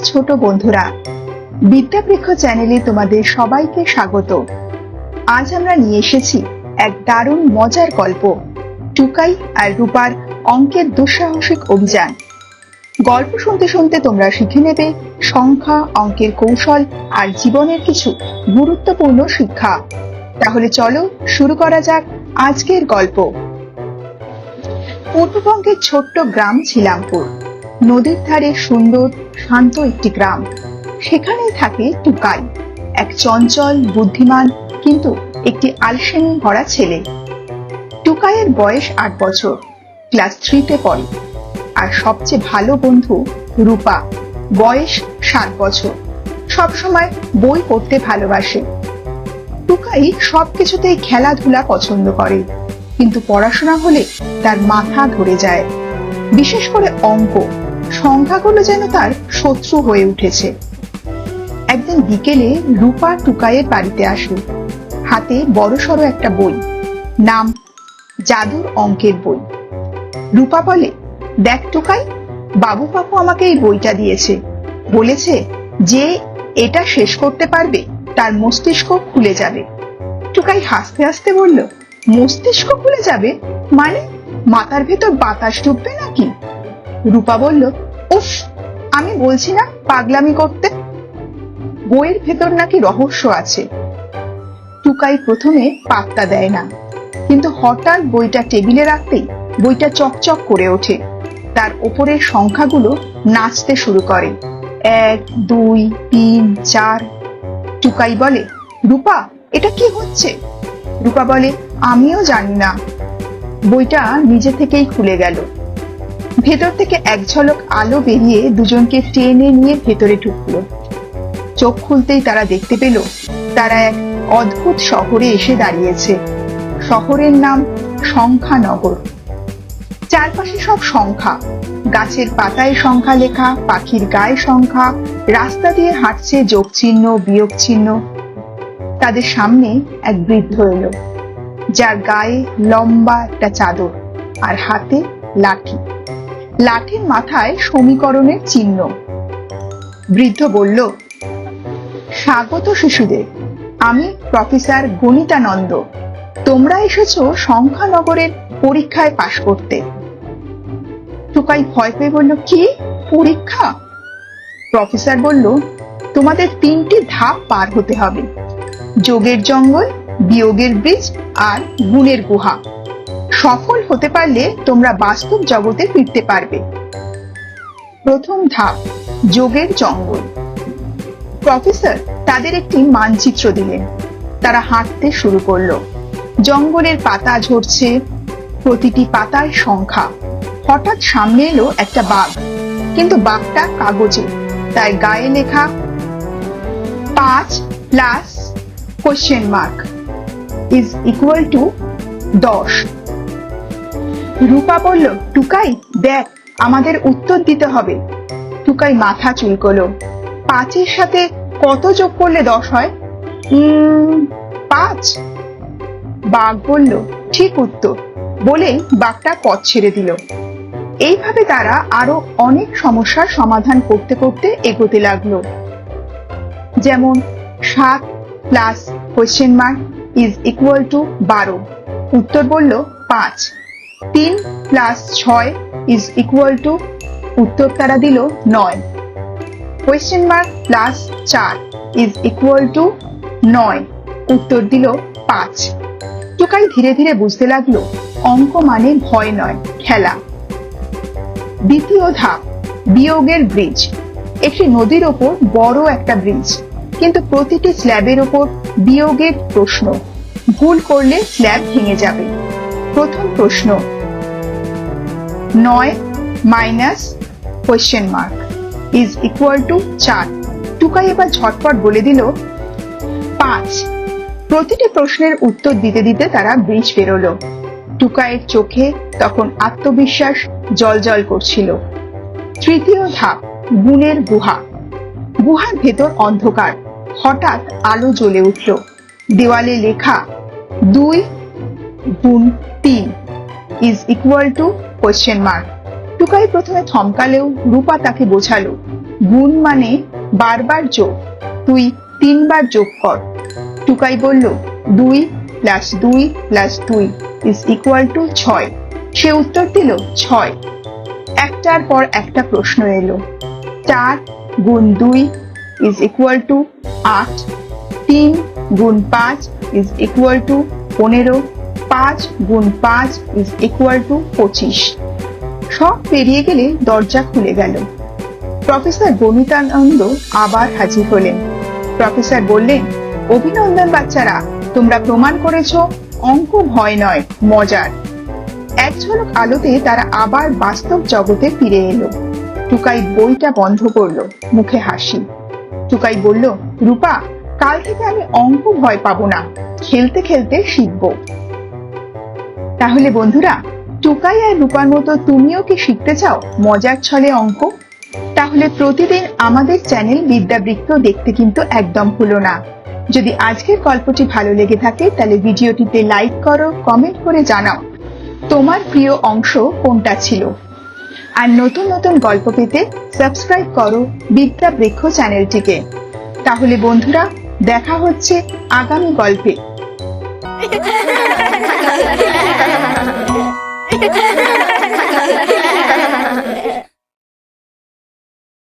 ছোট বন্ধুরা, বিদ্যাবৃক্ষ চ্যানেলে তোমাদের সবাইকে স্বাগত। আজ আমরা নিয়ে এসেছি এক দারুণ মজার গল্প, টুকাই আর রূপার অঙ্কের দুঃসাহসিক অভিযান। গল্প শুনতে শুনতে তোমরা শিখে নেবে সংখ্যা, অঙ্কের কৌশল আর জীবনের কিছু গুরুত্বপূর্ণ শিক্ষা। তাহলে চলো শুরু করা যাক আজকের গল্প। পূর্ববঙ্গের ছোট্ট গ্রাম ছিলামপুর। নদীর ধারে সুন্দর শান্ত একটি গ্রাম। সেখানেই থাকে টুকাই, এক চঞ্চল, বুদ্ধিমান কিন্তু একটি আলসেমি ভরা ছেলে। টুকাইয়ের বয়স 8 বছর, ক্লাস 3-তে পড়ে। আর সবচেয়ে ভালো বন্ধু রূপা, বয়স 7 বছর, সবসময় বই পড়তে ভালোবাসে। টুকাই সবকিছুতেই খেলাধুলা পছন্দ করে, কিন্তু পড়াশোনা হলে তার মাথা ধরে যায়। বিশেষ করে অঙ্ক, সংখ্যাগুলো যেন তার শত্রু হয়ে উঠেছে। একদিন বিকেলে রূপা টুকাইয়ের বাড়িতে আসে, হাতে বড়সড় একটা বই, নাম জাদুর অঙ্কের বই। রূপা বলে, দেখ টুকাই, বাবু কাকু আমাকে এই বইটা দিয়েছে, বলেছে যে এটা শেষ করতে পারবে তার মস্তিষ্ক খুলে যাবে। টুকাই হাসতে হাসতে বলল, মস্তিষ্ক খুলে যাবে মানে? মাথার ভেতর বাতাস ঢুকবে নাকি? রূপা বলল, উফ, আমি বলছি না পাগলামি করতে, বইয়ের ভেতর নাকি রহস্য আছে। টুকাই প্রথমে পাত্তা দেয় না, কিন্তু হঠাৎ বইটা টেবিলে রাখতেই বইটা চকচক করে ওঠে। তার ওপরের সংখ্যাগুলো নাচতে শুরু করে, 1, 2, 3, 4। টুকাই বলে, রূপা, এটা কি হচ্ছে? রূপা বলে, আমিও জানি না। বইটা নিজে থেকেই খুলে গেল। ভেতর থেকে এক ঝলক আলো বেরিয়ে দুজনকে টেনে নিয়ে ভেতরে ঢুকলো। চোখ খুলতেই তারা দেখতে পেল তারা এক অদ্ভুত শহরে এসে দাঁড়িয়েছে। শহরের নাম সংখ্যানগর। চারপাশে সব সংখ্যা, গাছের পাতায় সংখ্যা লেখা, পাখির গায়ে সংখ্যা, রাস্তা দিয়ে হাঁটছে যোগ চিহ্ন, বিয়োগ চিহ্ন। তাদের সামনে এক বৃদ্ধ এলো, যার গায়ে লম্বা একটা চাদর আর হাতে লাঠি। লাঠির মাথায় সমীকরণের চিহ্ন। বৃদ্ধ বলল, স্বাগত শিশুদের, আমি প্রফেসর গণিতানন্দ। তোমরা এসেছো সংখ্যানগরের পরীক্ষায় পাশ করতে। টুকাই ভয় পেয়ে বলল, কি পরীক্ষা? প্রফেসর বলল, তোমাদের 3টি ধাপ পার হতে হবে, যোগের জঙ্গল, বিয়োগের ব্রিজ আর গুণের গুহা। সফল হতে পারলে তোমরা বাস্তব জগতে ফিরতে পারবে। প্রথম ধাপ, যোগের জঙ্গল। প্রফেসর তাদের একটি মানচিত্র দিলেন। তারা হাঁটতে শুরু করলো। জঙ্গলের পাতা ঝরছে, প্রতিটি পাতায় সংখ্যা। হঠাৎ সামনে এলো একটা বাঘ, কিন্তু বাঘটা কাগজে, তাই গায়ে লেখা 5 plus question mark is equal to 10। রূপা বলল, টুকাই দেখ, আমাদের উত্তর দিতে হবে। টুকাই মাথা চুলকোলো। 5-এর সাথে কত যোগ করলে 10 হয়? 5। বাঘ বলল, ঠিক উত্তর, বলে বাঘটা পথ ছেড়ে দিল। এইভাবে তারা আরো অনেক সমস্যার সমাধান করতে করতে এগোতে লাগলো। যেমন 7 plus question mark is equal to 12। উত্তর বলল 5। 3 প্লাস 6 ইজ ইকুয়াল টু, উত্তর তারা দিল 9। Question mark plus 4 is equal to 9, উত্তর দিল 5। টুকাই ধীরে ধীরে বুঝতে লাগলো অঙ্ক মানে ভয় নয়, খেলা। দ্বিতীয় ধাপ, বিয়োগের ব্রিজ। একটি নদীর ওপর বড় একটা ব্রিজ, কিন্তু প্রতিটি স্ল্যাবের ওপর বিয়োগের প্রশ্ন। ভুল করলে স্ল্যাব ভেঙে যাবে। প্রথম প্রশ্ন, 9 minus question mark is equal to 4। Tukai এবার ঝটপট বলে দিল 5। প্রতিটি প্রশ্নের উত্তর দিতে দিতে তারা ব্রিজ পেরোলো। টুকাইয়ের চোখে তখন আত্মবিশ্বাস জলজল করছিল। তৃতীয় ধাপ, গুণের গুহা। গুহার ভেতর অন্ধকার। হঠাৎ আলো জ্বলে উঠল। দেওয়ালে লেখা 2 গুণ 3 is equal to question mark. Tukai প্রথমে থমকালেও রূপা তাকে বোঝালো গুণ মানে বারবার যোগ, তুই 3 বার যোগ কর। টুকাই বলল 2 + 2 + 2 = 6। সে উত্তর দিল 6। একটার পর একটা প্রশ্ন এলো। 4 × 2 = 8, 3 × 5 = 15, 5 × 5 = 25। সব পেরিয়ে গেলে দরজা খুলে গেল। প্রফেসর বনিতানন্দ আবার হাজির হলেন। প্রফেসর বললেন, অভিনন্দন বাচ্চারা, তোমরা প্রমাণ করেছো অঙ্ক ভয় নয়, মজার। এক ঝলক আলোতে তারা আবার বাস্তব জগতে ফিরে এলো। টুকাই বইটা বন্ধ করলো, মুখে হাসি। টুকাই বলল, রূপা, কাল থেকে আমি অঙ্ক ভয় পাবো না, খেলতে খেলতে শিখবো। তাহলে বন্ধুরা, টুকাই আর রূপার মতো তুমিও কি শিখতে চাও মজার ছলে অঙ্ক? তাহলে প্রতিদিন আমাদের চ্যানেল বিদ্যাবৃত্ত দেখতে কিন্তু একদম ভুলো না। যদি আজকের গল্পটি ভালো লেগে থাকে তাহলে ভিডিওটিতে লাইক করো, কমেন্ট করে জানাও তোমার প্রিয় অংশ কোনটা ছিল। আর নতুন নতুন গল্প পেতে সাবস্ক্রাইব করো বিদ্যাবৃক্ষ চ্যানেলটিকে। তাহলে বন্ধুরা, দেখা হচ্ছে আগামী গল্পে।